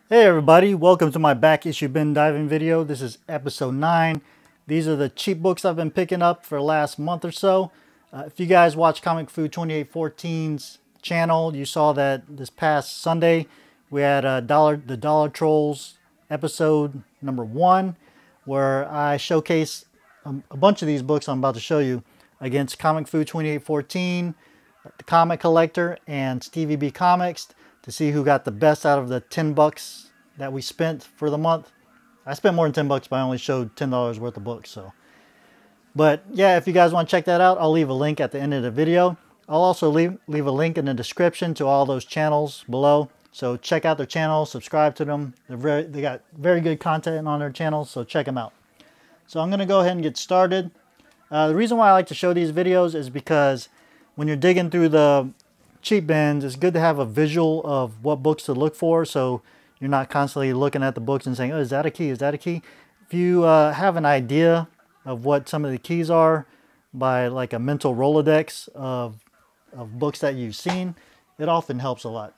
Hey everybody, welcome to my back issue bin diving video. This is episode 9. These are the cheap books I've been picking up for the last month or so. If you guys watch Comic Food 2814's channel, you saw that this past Sunday we had the Dollar Trolls episode number 1, where I showcase a bunch of these books I'm about to show you against Comic Food 2814, The Comic Collector, and Stevie B Comics, to see who got the best out of the 10 bucks that we spent for the month. I spent more than 10 bucks, but I only showed $10 worth of books. But yeah, if you guys want to check that out, I'll leave a link at the end of the video. I'll also leave a link in the description to all those channels below. So check out their channels, subscribe to them. They got very good content on their channels, so check them out. So I'm going to go ahead and get started. The reason why I like to show these videos is because when you're digging through the cheap bins, it's good to have a visual of what books to look for, so you're not constantly looking at the books and saying, oh, is that a key, is that a key? If you have an idea of what some of the keys are by like a mental Rolodex of books that you've seen, it often helps a lot.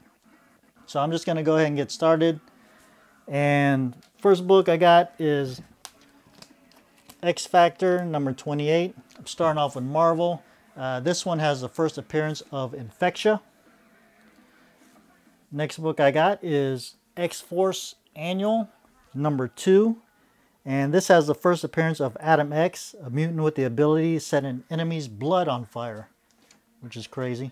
So I'm just going to go ahead and get started. And first book I got is X Factor number 28. I'm starting off with Marvel. This one has the first appearance of Infectia. Next book I got is X-Force Annual number 2. And this has the first appearance of Adam X, a mutant with the ability to set an enemy's blood on fire, which is crazy.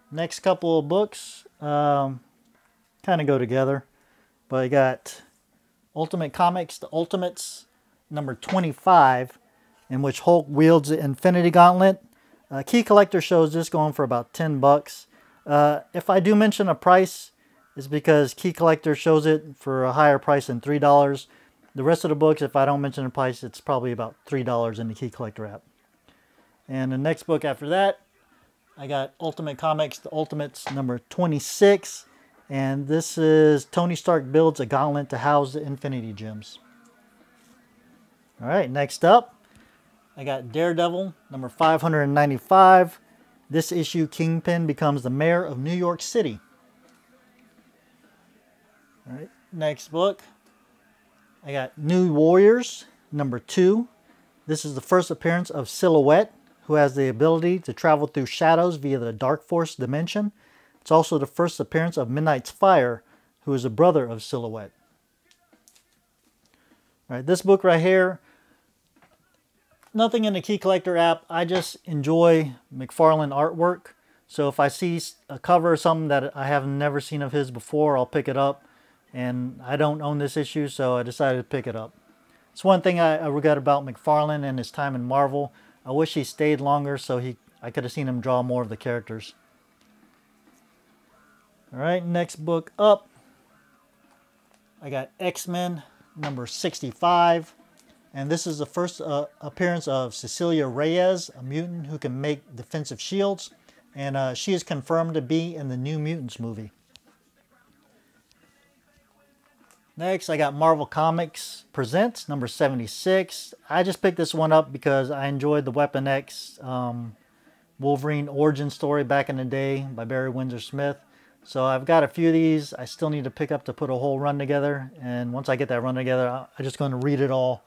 Next couple of books kind of go together. But I got Ultimate Comics, The Ultimates number 25, in which Hulk wields the Infinity Gauntlet. Key Collector shows this going for about 10 bucks. If I do mention a price, it's because Key Collector shows it for a higher price than $3. The rest of the books, if I don't mention a price, it's probably about $3 in the Key Collector app. And the next book after that, I got Ultimate Comics, The Ultimates number 26. And this is Tony Stark builds a gauntlet to house the Infinity Gems. Alright, next up, I got Daredevil number 595. This issue, Kingpin becomes the mayor of New York City. All right, next book, I got New Warriors number 2. This is the first appearance of Silhouette, who has the ability to travel through shadows via the Dark Force dimension. It's also the first appearance of Midnight's Fire, who is a brother of Silhouette. All right, this book right here, nothing in the Key Collector app. I just enjoy McFarlane artwork. So if I see a cover or something that I have never seen of his before, I'll pick it up. And I don't own this issue, so I decided to pick it up. It's one thing I regret about McFarlane and his time in Marvel. I wish he stayed longer so I could have seen him draw more of the characters. Alright, next book up, I got X-Men number 65. And this is the first appearance of Cecilia Reyes, a mutant who can make defensive shields. And she is confirmed to be in the New Mutants movie. Next, I got Marvel Comics Presents number 76. I just picked this one up because I enjoyed the Weapon X Wolverine origin story back in the day by Barry Windsor Smith. So I've got a few of these I still need to pick up to put a whole run together. And once I get that run together, I'm just going to read it all,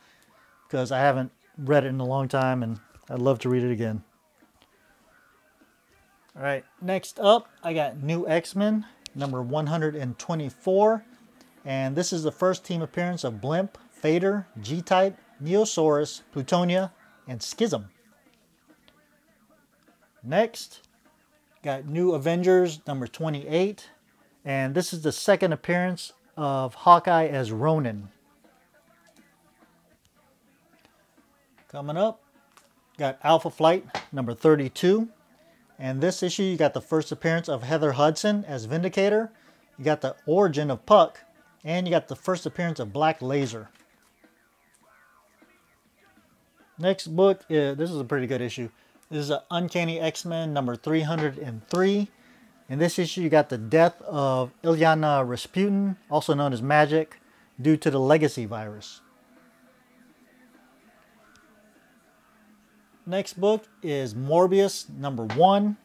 because I haven't read it in a long time and I'd love to read it again. Alright, next up I got New X-Men number 124. And this is the first team appearance of Blimp, Fader, G-Type, Neosaurus, Plutonia, and Schism. Next, got New Avengers number 28. And this is the second appearance of Hawkeye as Ronin. Coming up, got Alpha Flight number 32. And this issue, you got the first appearance of Heather Hudson as Vindicator. You got the origin of Puck. And you got the first appearance of Black Laser. Next book, this is a pretty good issue. This is Uncanny X-Men number 303. In this issue, you got the death of Illyana Rasputin, also known as Magic, due to the Legacy virus. Next book is Morbius number 1.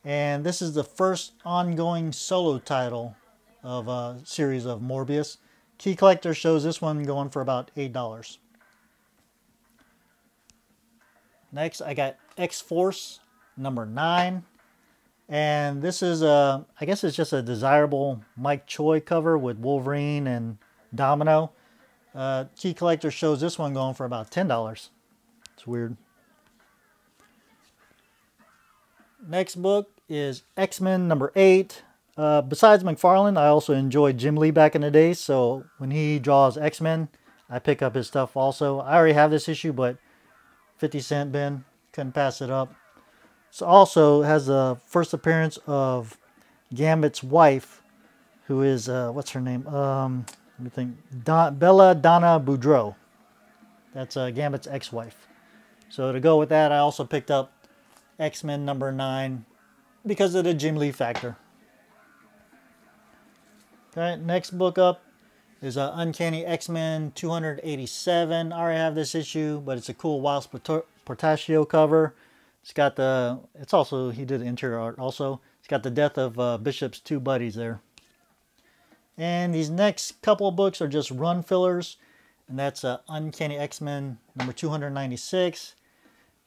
And this is the first ongoing solo title of a series of Morbius. Key Collector shows this one going for about $8. Next, I got X-Force number 9. And this is, I guess it's just a desirable Mike Choi cover with Wolverine and Domino. Key Collector shows this one going for about $10. It's weird. Next book is X-Men number 8. Besides McFarlane, I also enjoyed Jim Lee back in the day. So when he draws X-Men, I pick up his stuff also. I already have this issue, but 50 cent bin. Couldn't pass it up. So also has the first appearance of Gambit's wife, who is, what's her name? Let me think. Bella Donna Boudreaux. That's Gambit's ex-wife. So to go with that, I also picked up X-Men number 9 because of the Jim Lee factor. Okay, next book up is Uncanny X-Men 287. I already have this issue, but it's a cool Whilst Portacio cover. It's got the, it's also, he did interior art also. It's got the death of Bishop's 2 buddies there. And these next couple of books are just run fillers. And that's Uncanny X-Men number 296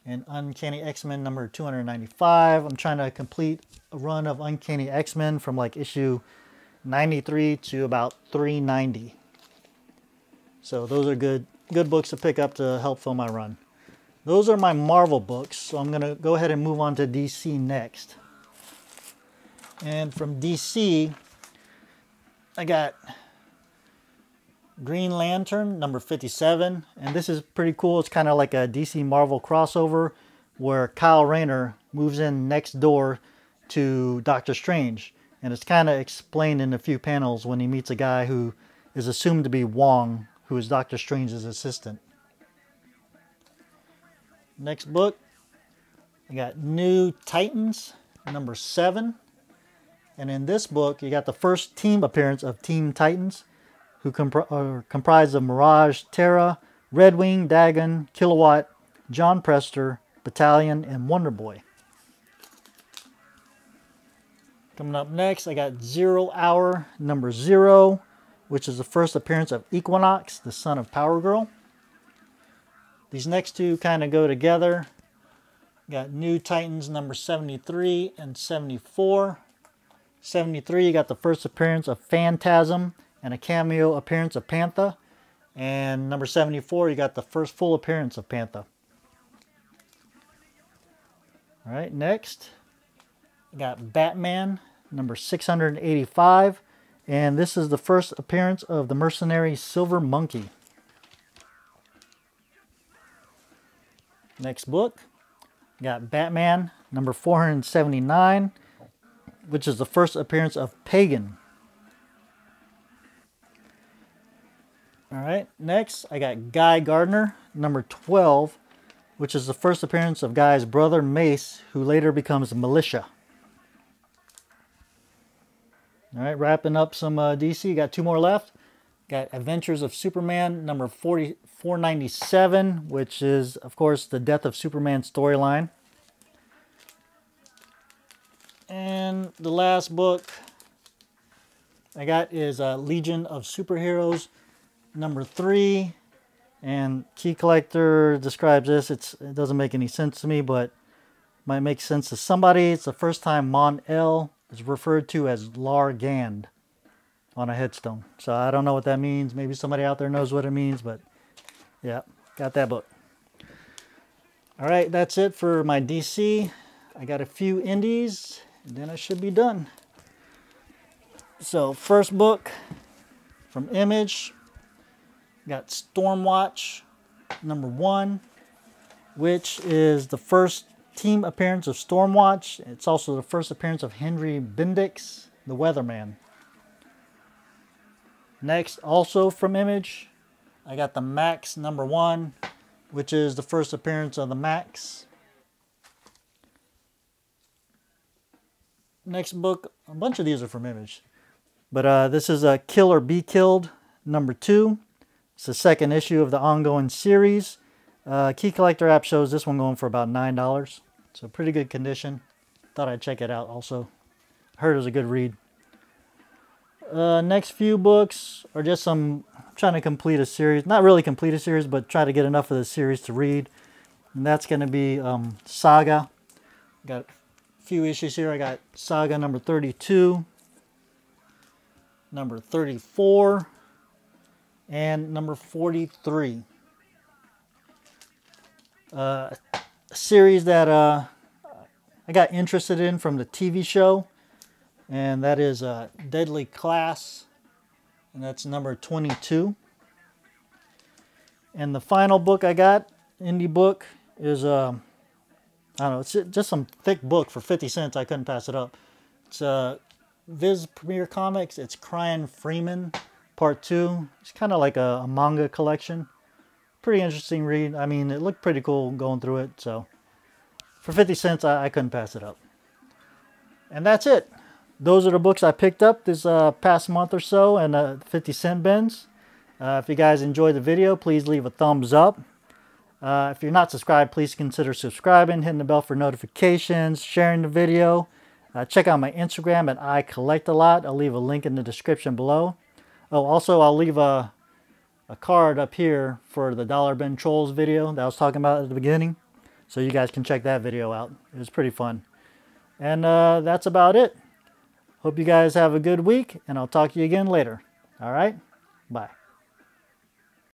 and Uncanny X-Men number 295. I'm trying to complete a run of Uncanny X-Men from like issue 93 to about 390. So those are good books to pick up to help fill my run. Those are my Marvel books, so I'm going to go ahead and move on to DC next. And from DC, I got Green Lantern number 57, and this is pretty cool. It's kind of like a DC Marvel crossover where Kyle Rayner moves in next door to Doctor Strange. And it's kind of explained in a few panels when he meets a guy who is assumed to be Wong, who is Doctor Strange's assistant. Next book, I got New Titans, number 7. And in this book, you got the first team appearance of Teen Titans, who are comprised of Mirage, Terra, Redwing, Dagon, Kilowatt, John Prester, Battalion, and Wonder Boy. Coming up next, I got Zero Hour, number 0, which is the first appearance of Equinox, the son of Power Girl. These next two kind of go together. Got New Titans number 73 and 74. 73, you got the first appearance of Phantasm and a cameo appearance of Panther. And number 74, you got the first full appearance of Panther. All right, next, we got Batman number 685. And this is the first appearance of the mercenary Silver Monkey. Next book, got Batman number 479, which is the first appearance of Pagan. All right, next I got Guy Gardner number 12, which is the first appearance of Guy's brother Mace, who later becomes Militia. All right, wrapping up some DC, got 2 more left. Got Adventures of Superman number 497, which is, of course, the Death of Superman storyline. And the last book I got is Legion of Superheroes number 3. And Key Collector describes this. It doesn't make any sense to me, but might make sense to somebody. It's the first time Mon-El is referred to as Lar-Gand on a headstone. So I don't know what that means. Maybe somebody out there knows what it means, but yeah, got that book. All right, that's it for my DC. I got a few indies, and then I should be done. So first book from Image, got Stormwatch number 1, which is the first team appearance of Stormwatch. It's also the first appearance of Henry Bendix, the Weatherman. Next, also from Image, I got the Max number 1, which is the first appearance of the Max. Next book, a bunch of these are from Image. But this is Kill or Be Killed number 2. It's the second issue of the ongoing series. Key Collector app shows this one going for about $9. So pretty good condition. Thought I'd check it out also. Heard it was a good read. Next few books are just some, I'm trying to complete a series. Not really complete a series, but try to get enough of the series to read. And that's going to be Saga. Got a few issues here. I got Saga number 32, number 34, and number 43. A series that I got interested in from the TV show, and that is Deadly Class, and that's number 22. And the final book I got, indie book, is I don't know, it's just some thick book for 50 cents. I couldn't pass it up. It's Viz Premier Comics. It's Crying Freeman Part 2. It's kind of like a manga collection. Pretty interesting read. I mean, it looked pretty cool going through it. So for 50 cents, I couldn't pass it up. And that's it. Those are the books I picked up this past month or so, and 50 cent bins. If you guys enjoyed the video, please leave a thumbs up. If you're not subscribed, please consider subscribing, hitting the bell for notifications, sharing the video. Check out my Instagram at iCollectAlot. I'll leave a link in the description below. Oh, also, I'll leave a card up here for the Dollar Bin Trolls video that I was talking about at the beginning. So you guys can check that video out. It was pretty fun. And that's about it. Hope you guys have a good week, and I'll talk to you again later. All right? Bye.